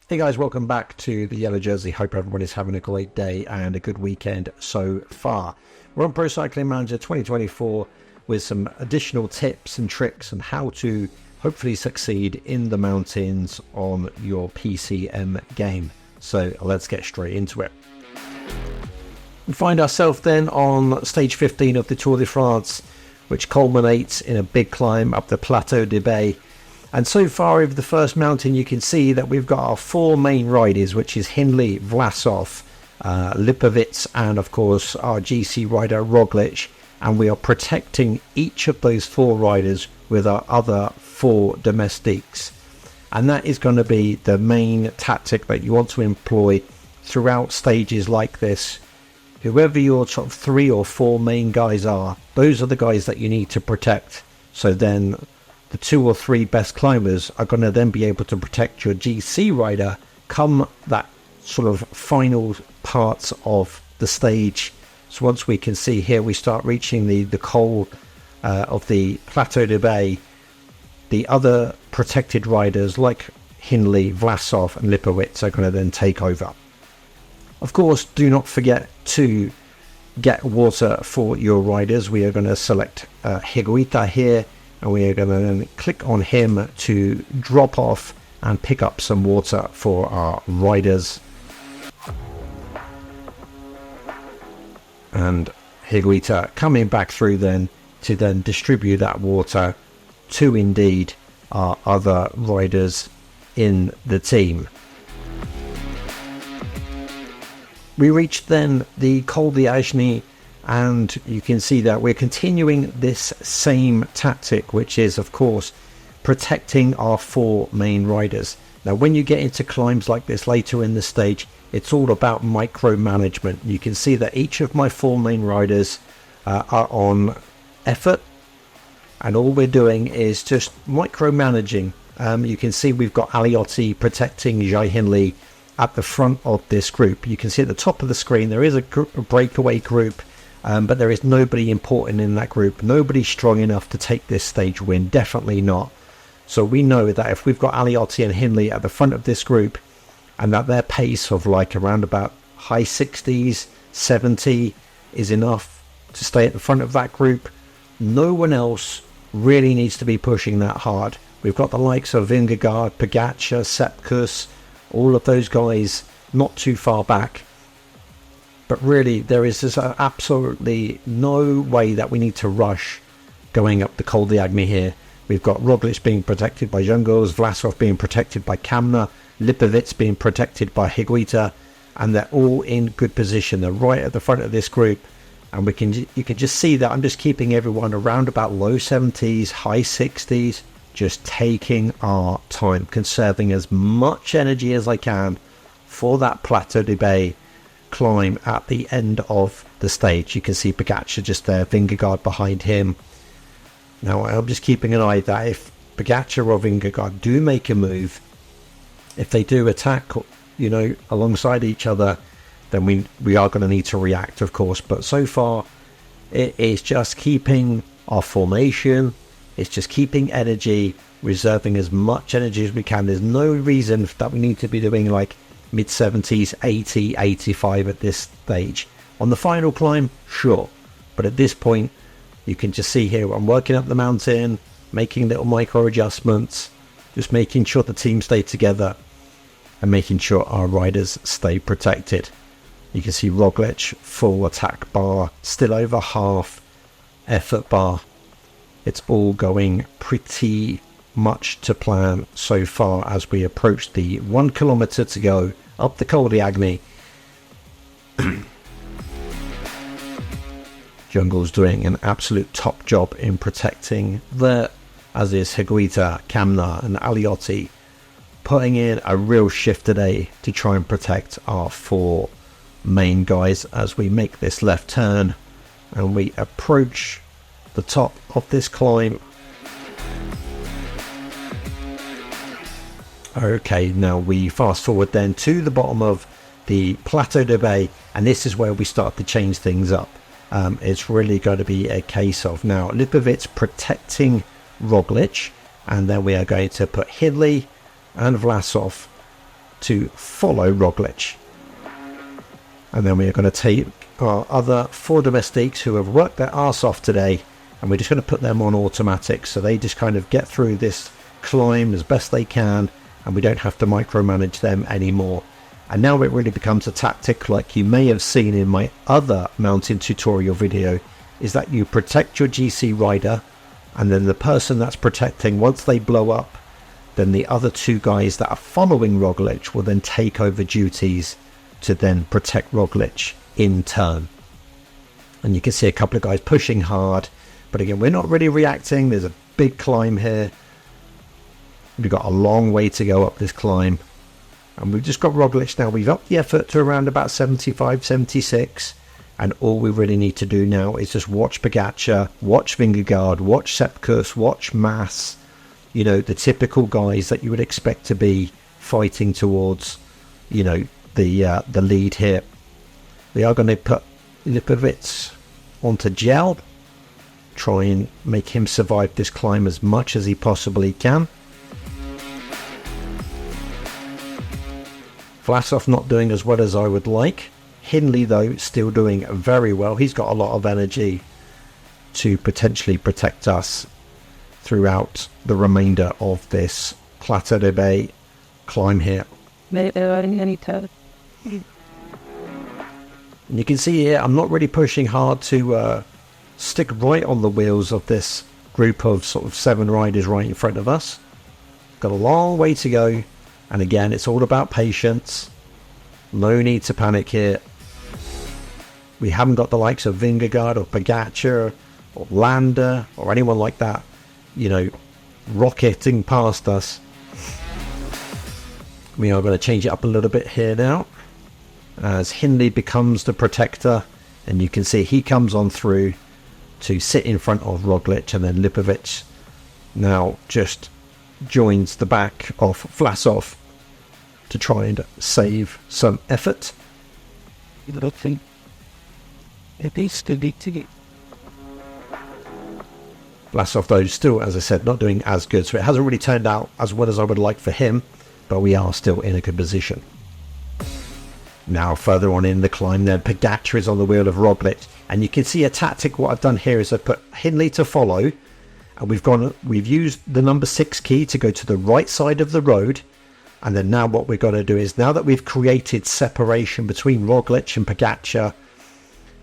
Hey guys, welcome back to the Yellow Jersey. Hope everyone is having a great day and a good weekend so far. We're on Pro Cycling Manager 2024 with some additional tips and tricks on how to hopefully succeed in the mountains on your PCM game. So let's get straight into it. We find ourselves then on stage 15 of the Tour de France, which culminates in a big climb up the Plateau de Bay. And so far over the first mountain, you can see that we've got our four main riders, which is Hindley, Vlasov, Lipovitz, and of course our GC rider Roglic. And we are protecting each of those four riders with our other four domestiques. And that is going to be the main tactic that you want to employ throughout stages like this. Whoever your top 3 or 4 main guys are, those are the guys that you need to protect. So then the 2 or 3 best climbers are going to then be able to protect your GC rider come that sort of final parts of the stage. So once we can see here, we start reaching the col of the Plateau de Bay, the other protected riders like Hindley, Vlasov and Lipovitz are going to then take over. Of course, do not forget to get water for your riders. We are going to select Higuita here, and we are going to then click on him to drop off and pick up some water for our riders. And Higuita coming back through then to then distribute that water to indeed our other riders in the team. We reached then the Col d'Agny, and you can see that we're continuing this same tactic, which is of course protecting our 4 main riders. Now when you get into climbs like this later in the stage, it's all about micromanagement. You can see that each of my 4 main riders are on effort, and all we're doing is just micromanaging. You can see we've got Aliotti protecting Jai Hindley at the front of this group. You can see at the top of the screen there is a breakaway group, but there is nobody important in that group, nobody strong enough to take this stage win, definitely not. So we know that if we've got Aliotti and Hindley at the front of this group, and that their pace of like around about high 60s, 70 is enough to stay at the front of that group, no one else really needs to be pushing that hard. We've got the likes of Vingegaard, Pogačar, Sepkus, all of those guys not too far back. But really there is just absolutely no way that we need to rush going up the Col d'Agny here. We've got Roglic being protected by Jungels, Vlasov being protected by Kamna, Lipovitz being protected by Higuita, and they're all in good position. They're right at the front of this group, and you can just see that I'm just keeping everyone around about low 70s, high 60s, just taking our time, conserving as much energy as I can for that Plateau de Bay climb at the end of the stage. You can see Pogačar just there, Vingegaard behind him. Now I'm just keeping an eye that if Pogačar or Vingegaard do make a move, if they do attack, you know, alongside each other, then we are going to need to react, of course. But so far it is just keeping our formation, it's just keeping energy, reserving as much energy as we can. There's no reason that we need to be doing like mid 70s, 80, 85 at this stage. On the final climb, sure, but at this point you can just see here I'm working up the mountain, making little micro adjustments, just making sure the team stay together and making sure our riders stay protected. You can see Roglic full attack bar, still over half effort bar. It's all going pretty much to plan so far as we approach the 1 kilometer to go up the Col d'Agny. Jungle's doing an absolute top job in protecting there, as is Higuita, Kamna and Aliotti, putting in a real shift today to try and protect our 4 main guys as we make this left turn and we approach the top of this climb. Okay, now we fast forward then to the bottom of the Plateau de Bay, and this is where we start to change things up. It's really going to be a case of now Lipovitz protecting Roglic, and then we are going to put Hindley and Vlasov to follow Roglic. And then we are going to take our other 4 domestiques who have worked their arse off today, and we're just going to put them on automatic, so they just kind of get through this climb as best they can, and we don't have to micromanage them anymore. And now it really becomes a tactic, like you may have seen in my other mountain tutorial video, is that you protect your GC rider, and then the person that's protecting, once they blow up, then the other 2 guys that are following Roglic will then take over duties to then protect Roglic in turn. And you can see a couple of guys pushing hard, but again, we're not really reacting. There's a big climb here. We've got a long way to go up this climb, and we've just got Roglic now. We've upped the effort to around about 75, 76, and all we really need to do now is just watch Pogačar, watch Vingegaard, watch Sepkus, watch Mas, you know, the typical guys that you would expect to be fighting towards, you know, the lead here. We are going to put Lipovic onto gel, try and make him survive this climb as much as he possibly can. Vlasov not doing as well as I would like. Hindley though still doing very well. He's got a lot of energy to potentially protect us throughout the remainder of this Plateau de Bay climb here. And you can see here I'm not really pushing hard to stick right on the wheels of this group of sort of 7 riders right in front of us. Got a long way to go, and again it's all about patience. No need to panic here. We haven't got the likes of Vingegaard or Pogačar or Landa or anyone like that, you know, rocketing past us. We are going to change it up a little bit here now as Hindley becomes the protector, and you can see he comes on through to sit in front of Roglic, and then Lipovic now just joins the back of Vlasov to try and save some effort. Vlasov though still, as I said, not doing as good, so it hasn't really turned out as well as I would like for him, but we are still in a good position. Now further on in the climb then, Pogačar is on the wheel of Roglic, and you can see a tactic. What I've done here is I've put Hindley to follow, and we've used the number 6 key to go to the right side of the road. And then now what we've got to do is, now that we've created separation between Roglic and Pogačar,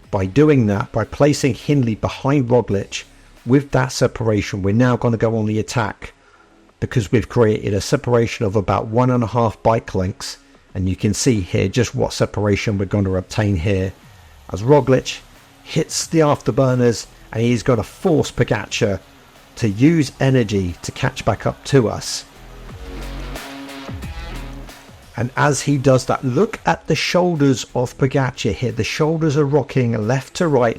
by doing that, by placing Hindley behind Roglic, with that separation, we're now going to go on the attack, because we've created a separation of about 1.5 bike lengths. And you can see here just what separation we're going to obtain here, as Roglic hits the afterburners, and he's going to force Pogačar to use energy to catch back up to us. And as he does that, look at the shoulders of Pogačar here. The shoulders are rocking left to right,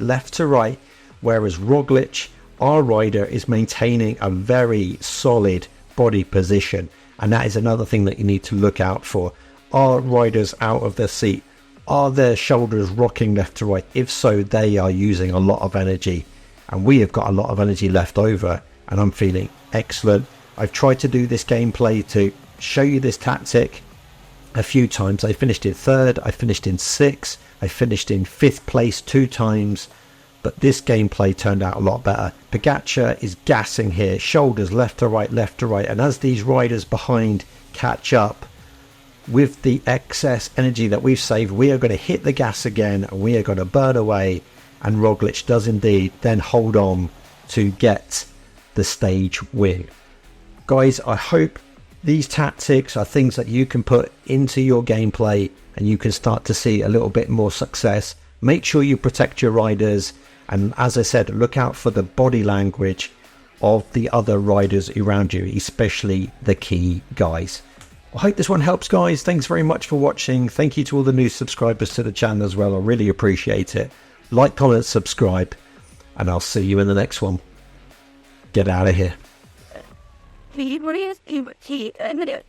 whereas Roglic, our rider, is maintaining a very solid body position. And that is another thing that you need to look out for. Are riders out of their seat? Are their shoulders rocking left to right? If so, they are using a lot of energy, and we have got a lot of energy left over, and I'm feeling excellent. I've tried to do this gameplay to show you this tactic a few times. I finished in 3rd, I finished in 6th, I finished in 5th place 2 times, but this gameplay turned out a lot better. Pogačar is gassing here, shoulders left to right, and as these riders behind catch up, with the excess energy that we've saved, we are going to hit the gas again, and we are going to burn away, and Roglic does indeed then hold on to get the stage win. Guys, I hope these tactics are things that you can put into your gameplay, and you can start to see a little bit more success. Make sure you protect your riders, and as I said, look out for the body language of the other riders around you, especially the key guys. I hope this one helps, guys. Thanks very much for watching. Thank you to all the new subscribers to the channel as well. I really appreciate it. Like, comment, subscribe, and I'll see you in the next one. Get out of here.